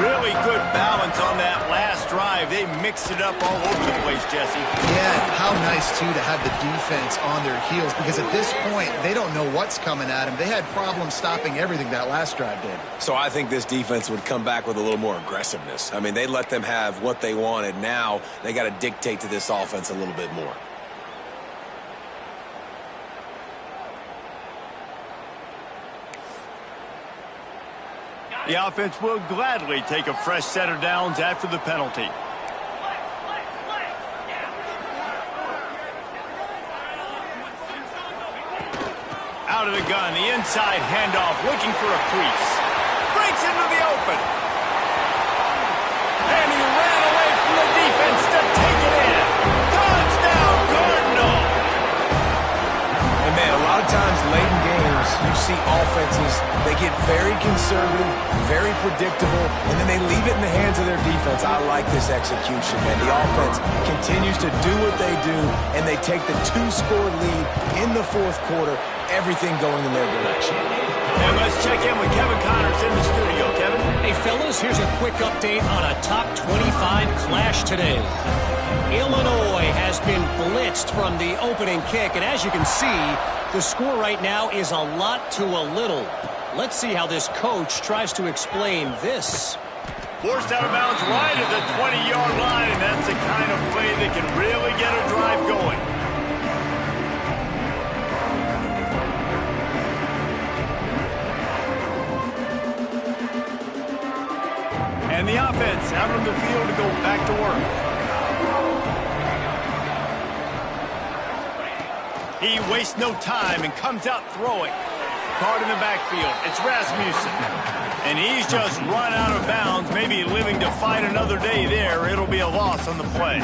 A: Really good balance on that last drive. They mixed it up all over the place, Jesse.
C: Yeah, how nice, too, to have the defense on their heels, because at this point, they don't know what's coming at them. They had problems stopping everything that last drive did.
B: So I think this defense would come back with a little more aggressiveness. I mean, they let them have what they wanted. Now they got to dictate to this offense a little bit more.
A: The offense will gladly take a fresh set of downs after the penalty. Out of the gun, the inside handoff, looking for a crease. Breaks into the open. And he ran away from the defense to take it in. Touchdown, Cardinal!
B: And man, a lot of times late in games, you see offenses, they get very conservative, very predictable, and then they leave it in the hands of their defense. I like this execution, man. The offense continues to do what they do, and they take the 2-score lead in the fourth quarter, everything going in their direction.
A: And let's check in with Kevin Connors in the studio. Kevin?
E: Hey, fellas, here's a quick update on a top 25 clash today. Illinois has been blitzed from the opening kick, and as you can see, the score right now is a lot to a little. Let's see how this coach tries to explain this.
A: Forced out of bounds right at the 20-yard line, and that's the kind of play that can really get a drive going. And the offense out on the field to go back to work. He wastes no time and comes out throwing. Card in the backfield. It's Rasmussen. And he's just run out of bounds, maybe living to fight another day there. It'll be a loss on the play.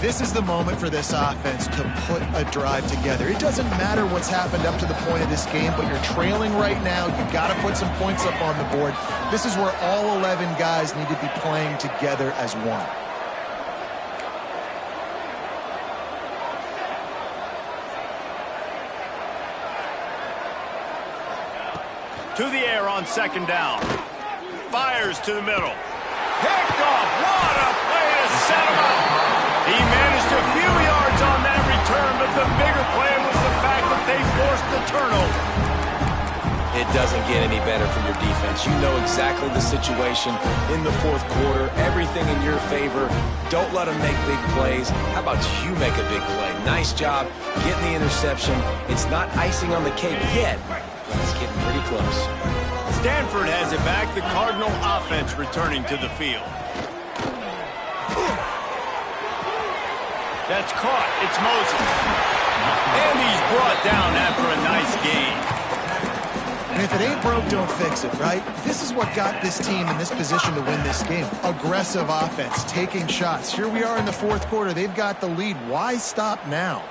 C: This is the moment for this offense to put a drive together. It doesn't matter what's happened up to the point of this game, but you're trailing right now. You've got to put some points up on the board. This is where all 11 guys need to be playing together as one.
A: To the air on second down. Fires to the middle. Picked off. What a play to set him up. He managed a few yards on that return, but the bigger play was the fact that they forced the turnover.
B: It doesn't get any better for your defense. You know exactly the situation in the fourth quarter. Everything in your favor. Don't let them make big plays. How about you make a big play? Nice job getting the interception. It's not icing on the cake yet, but it's getting pretty close.
A: Stanford has it back. The Cardinal offense returning to the field. That's caught. It's Moses. And he's brought down after a nice gain.
C: And if it ain't broke, don't fix it, right? This is what got this team in this position to win this game. Aggressive offense, taking shots. Here we are in the fourth quarter. They've got the lead. Why stop now?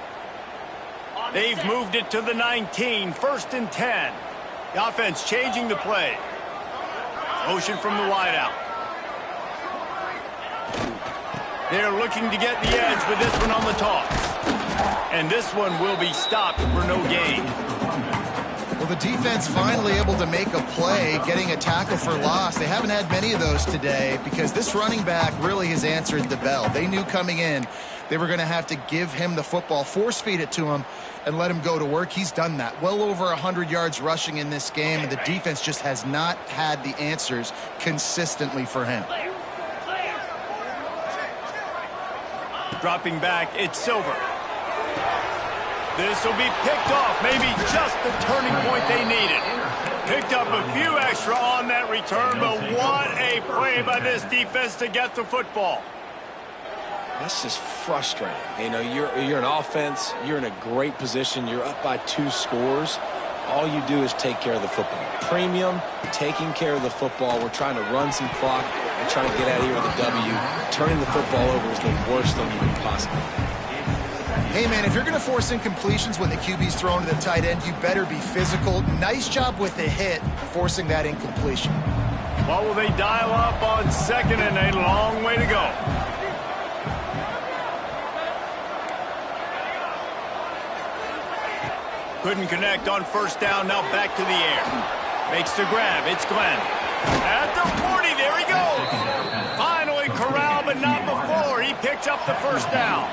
A: They've moved it to the 19, 1st and 10. The offense changing the play. Motion from the wideout. They're looking to get the edge with this one on the toss. And this one will be stopped for no gain.
C: Well, the defense finally able to make a play, getting a tackle for loss. They haven't had many of those today because this running back really has answered the bell. They knew coming in they were going to have to give him the football, force feed it to him, and let him go to work. He's done that. Well over 100 yards rushing in this game, and the defense just has not had the answers consistently for him.
A: Dropping back, it's Silver. This will be picked off, maybe just the turning point they needed. Picked up a few extra on that return, but what a play by this defense to get the football.
B: That's just frustrating. You know, you're an offense. You're in a great position. You're up by 2 scores. All you do is take care of the football. Premium, taking care of the football. We're trying to run some clock and trying to get out of here with a W. Turning the football over is the worst thing you can possibly do.
C: Hey, man, if you're going to force incompletions when the QB's thrown to the tight end, you better be physical. Nice job with the hit, forcing that incompletion.
A: What will they dial up on second and a long way to go? Couldn't connect on first down, now back to the air. Makes the grab, it's Glenn. At the 40, there he goes. Finally corralled, but not before. He picks up the first down.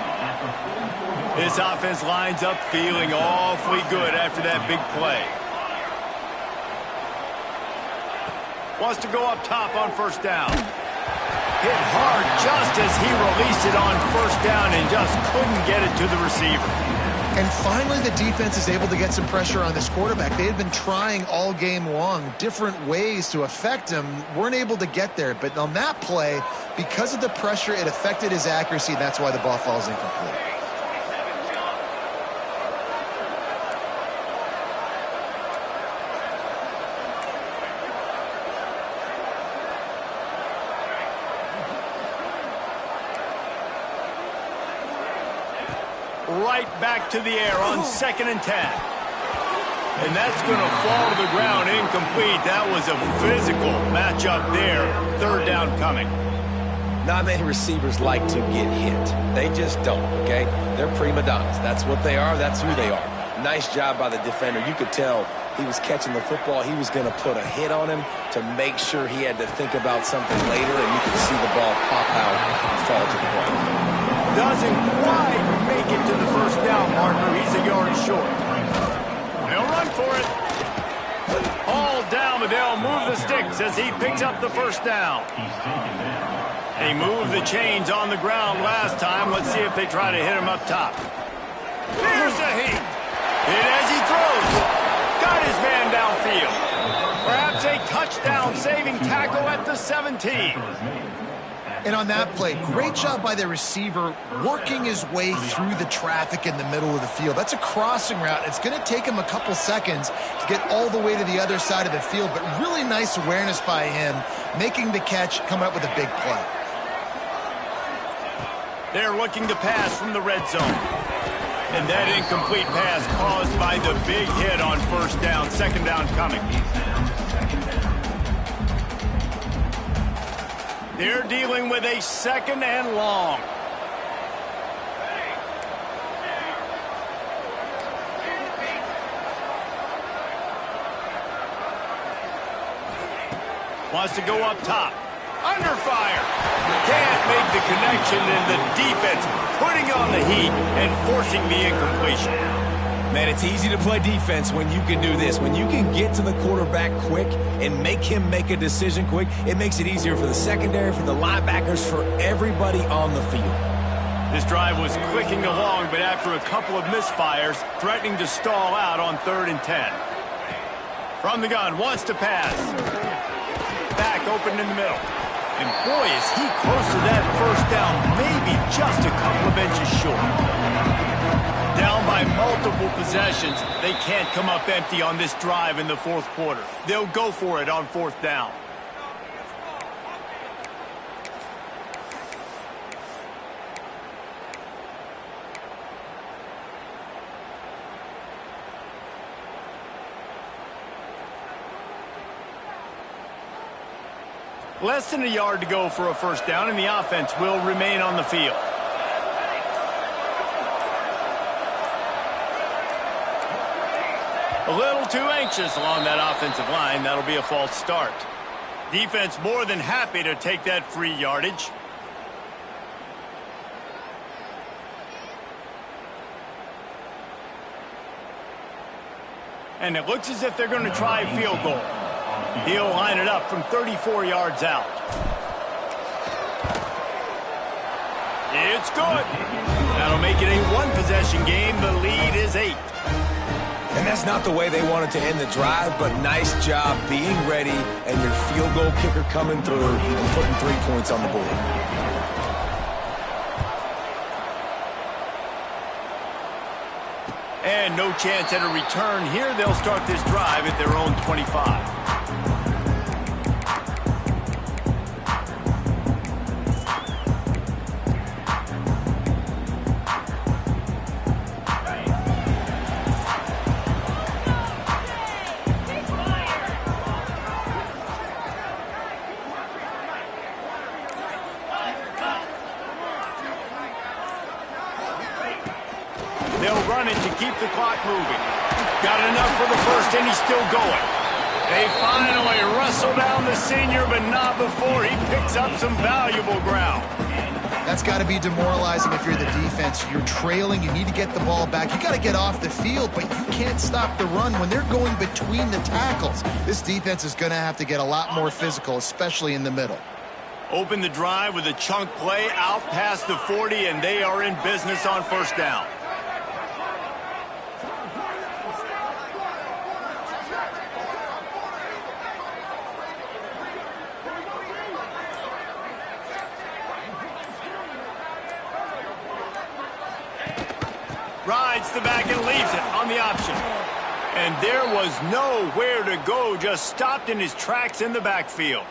A: This offense lines up feeling awfully good after that big play. Wants to go up top on first down. Hit hard just as he released it on first down and just couldn't get it to the receiver.
C: And finally, the defense is able to get some pressure on this quarterback. They had been trying all game long different ways to affect him. Weren't able to get there. But on that play, because of the pressure, it affected his accuracy. That's why the ball falls incomplete.
A: Right back to the air on 2nd and 10. And that's going to fall to the ground incomplete. That was a physical matchup there. 3rd down coming.
B: Not many receivers like to get hit. They just don't, okay? They're prima donnas. That's what they are. That's who they are. Nice job by the defender. You could tell he was catching the football. He was going to put a hit on him to make sure he had to think about something later, and you could see the ball pop out and fall to the ground.
A: Doesn't quite make it to the first down marker. He's a yard short. They'll run for it. All down, but they'll move the sticks as he picks up the first down. They moved the chains on the ground last time. Let's see if they try to hit him up top. Here's the heat. Hit as he throws. Got his man downfield. Perhaps a touchdown-saving tackle at the 17.
C: And on that play, great job by the receiver working his way through the traffic in the middle of the field. That's a crossing route. It's going to take him a couple seconds to get all the way to the other side of the field, but really nice awareness by him, making the catch, coming up with a big play.
A: They're looking to pass from the red zone. And that incomplete pass caused by the big hit on first down. 2nd down coming. They're dealing with a 2nd and long. Wants to go up top. Under fire. Can't make the connection, and the defense putting on the heat and forcing the incompletion.
B: Man, it's easy to play defense when you can do this. When you can get to the quarterback quick and make him make a decision quick, it makes it easier for the secondary, for the linebackers, for everybody on the field.
A: This drive was clicking along, but after a couple of misfires, threatening to stall out on 3rd and 10. From the gun, wants to pass. Back open in the middle. And boy, is he close to that first down, maybe just a couple of inches short. Down by multiple possessions, they can't come up empty on this drive in the 4th quarter. They'll go for it on 4th down. Less than a yard to go for a first down, and the offense will remain on the field. A little too anxious along that offensive line. That'll be a false start. Defense more than happy to take that free yardage. And it looks as if they're going to try a field goal. He'll line it up from 34 yards out. It's good. That'll make it a 1-possession game. The lead is 8.
B: And that's not the way they wanted to end the drive, but nice job being ready and your field goal kicker coming through and putting 3 points on the board.
A: And no chance at a return here. They'll start this drive at their own 25. they'll run it to keep the clock moving. Got enough for the first, and he's still going. They finally wrestle down the senior, but not before he picks up some valuable ground.
C: That's got to be demoralizing if you're the defense. You're trailing. You need to get the ball back. You got to get off the field, but you can't stop the run when they're going between the tackles. This defense is going to have to get a lot more physical, especially in the middle.
A: Open the drive with a chunk play out past the 40, and they are in business on first down. Rides the back and leaves it on the option. And there was nowhere to go, just stopped in his tracks in the backfield.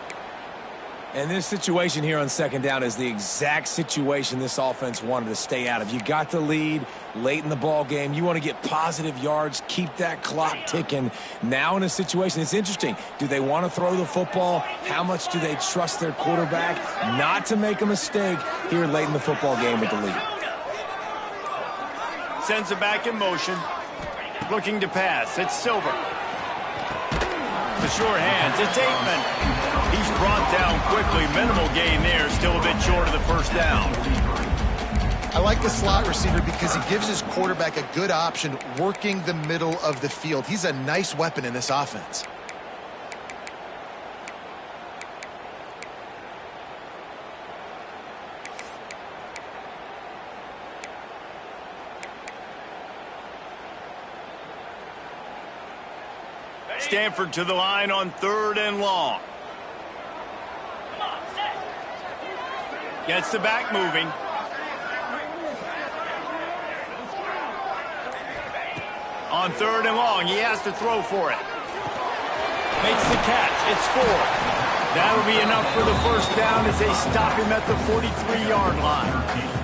B: And this situation here on second down is the exact situation this offense wanted to stay out of. You got the lead late in the ball game. You want to get positive yards, keep that clock ticking. Now in a situation, it's interesting. Do they want to throw the football? How much do they trust their quarterback not to make a mistake here late in the football game with the lead?
A: Sends it back in motion. Looking to pass. It's Silver. The short hands. It's Aikman. He's brought down quickly. Minimal gain there. Still a bit short of the first down.
C: I like the slot receiver because he gives his quarterback a good option working the middle of the field. He's a nice weapon in this offense.
A: Stanford to the line on 3rd and long. Gets the back moving. On 3rd and long, he has to throw for it. Makes the catch. It's 4. That'll be enough for the first down as they stop him at the 43-yard line.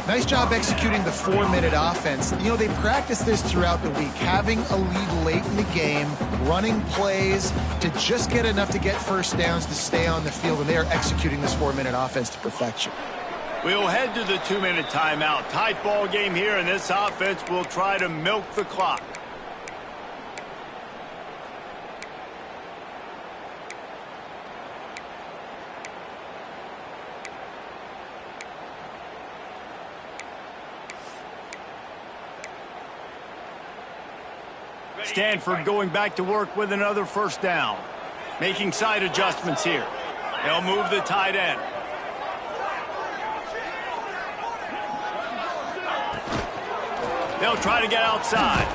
C: Nice job executing the 4-minute offense. You know, they practice this throughout the week, having a lead late in the game, running plays to just get enough to get first downs to stay on the field, and they are executing this 4-minute offense to perfection.
A: We'll head to the 2-minute timeout. Tight ball game here, and this offense will try to milk the clock. Stanford going back to work with another first down. Making side adjustments here. They'll move the tight end. They'll try to get outside.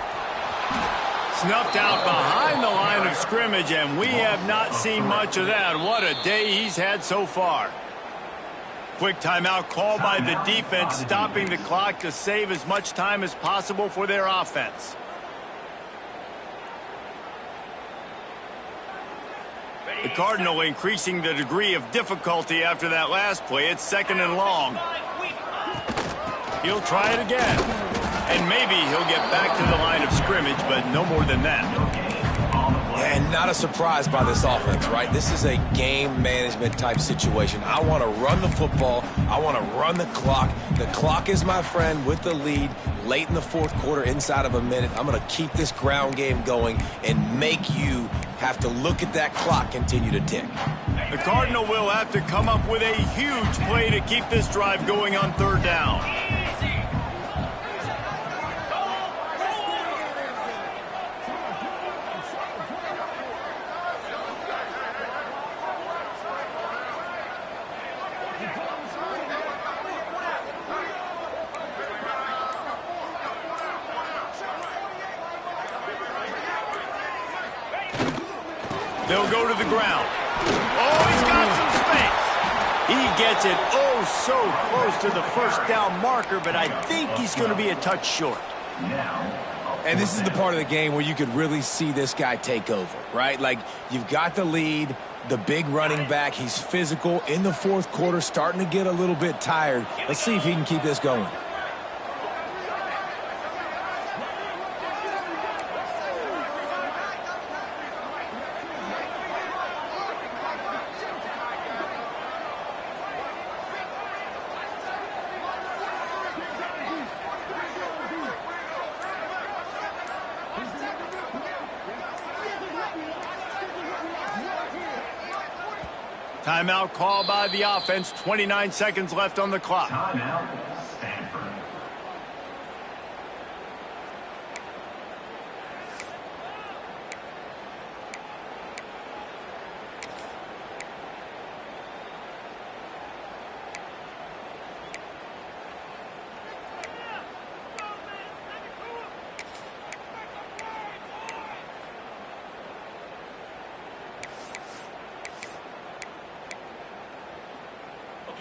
A: Snuffed out behind the line of scrimmage, and we have not seen much of that. What a day he's had so far. Quick timeout called by the defense, stopping the clock to save as much time as possible for their offense. The Cardinal increasing the degree of difficulty after that last play. It's 2nd and long. He'll try it again. And maybe he'll get back to the line of scrimmage, but no more than that.
B: And not a surprise by this offense, right? This is a game management type situation. I want to run the football. I want to run the clock. The clock is my friend with the lead late in the 4th quarter, inside of a minute. I'm going to keep this ground game going and make you have to look at that clock continue to tick.
A: The Cardinal will have to come up with a huge play to keep this drive going on 3rd down. They'll go to the ground. Oh, he's got some space. He gets it oh so close to the first down marker, but I think he's going to be a touch short.
B: And this is the part of the game where you could really see this guy take over, right? Like, you've got the lead, the big running back. He's physical in the 4th quarter, starting to get a little bit tired. Let's see if he can keep this going.
A: Timeout called by the offense. 29 seconds left on the clock.
D: Timeout, Stanford.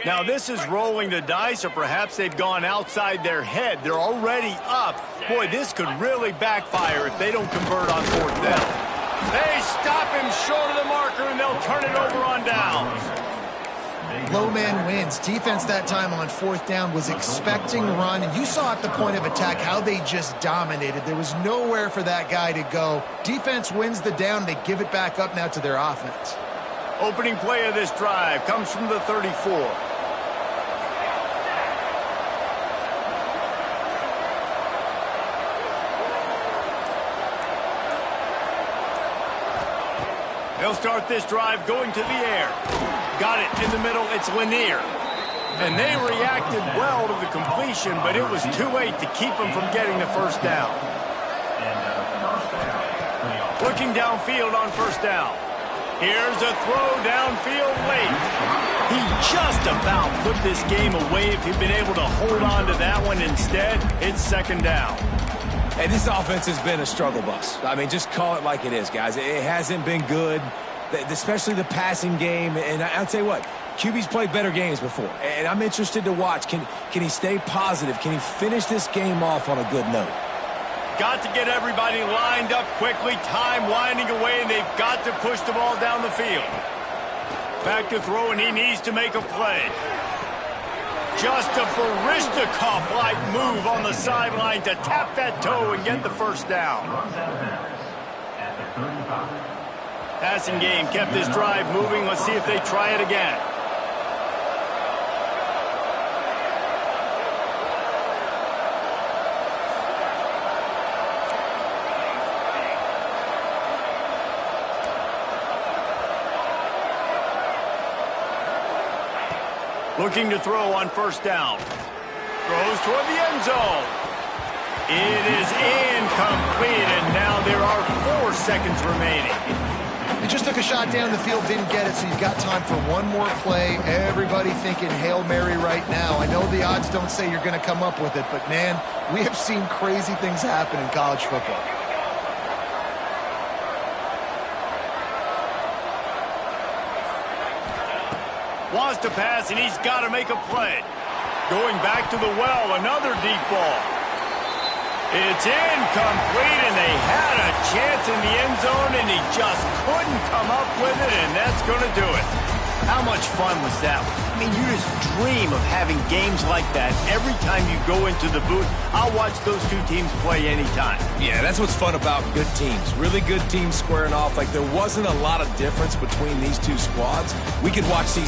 A: Now this is rolling the dice, or perhaps they've gone outside their head. They're already up. Boy, this could really backfire if they don't convert on fourth down. They stop him short of the marker, and they'll turn it over on downs.
C: Low man wins. Defense that time on fourth down was expecting run, and you saw at the point of attack how they just dominated. There was nowhere for that guy to go. Defense wins the down. They give it back up now to their offense.
A: Opening play of this drive comes from the 34. They'll start this drive going to the air. Got it in the middle. It's Lanier. And they reacted well to the completion, but it was too late to keep them from getting the first down. Looking downfield on first down. Here's a throw downfield late. He just about put this game away if he'd been able to hold on to that one. Instead, it's second down.
B: And this offense has been a struggle bus. I mean, just call it like it is, guys. It hasn't been good, especially the passing game. And I'll tell you what, QB's played better games before. And I'm interested to watch. Can he stay positive? Can he finish this game off on a good note?
A: Got to get everybody lined up quickly. Time winding away, and they've got to push the ball down the field. Back to throw, and he needs to make a play. Just a Barishnikov-like move on the sideline to tap that toe and get the first down. Passing game kept this drive moving. Let's see if they try it again. Looking to throw on first down. Throws toward the end zone. It is incomplete, and now there are 4 seconds remaining.
C: They just took a shot down the field, didn't get it, so you've got time for one more play. Everybody thinking Hail Mary right now. I know the odds don't say you're going to come up with it, but, man, we have seen crazy things happen in college football.
A: Wants to pass, and he's got to make a play. Going back to the well, another deep ball. It's incomplete, and they had a chance in the end zone, and he just couldn't come up with it, and that's going to do it. How much fun was that? I mean, you just dream of having games like that every time you go into the booth. I'll watch those two teams play anytime.
B: Yeah, that's what's fun about good teams. Really good teams squaring off. Like, there wasn't a lot of difference between these two squads. We could watch these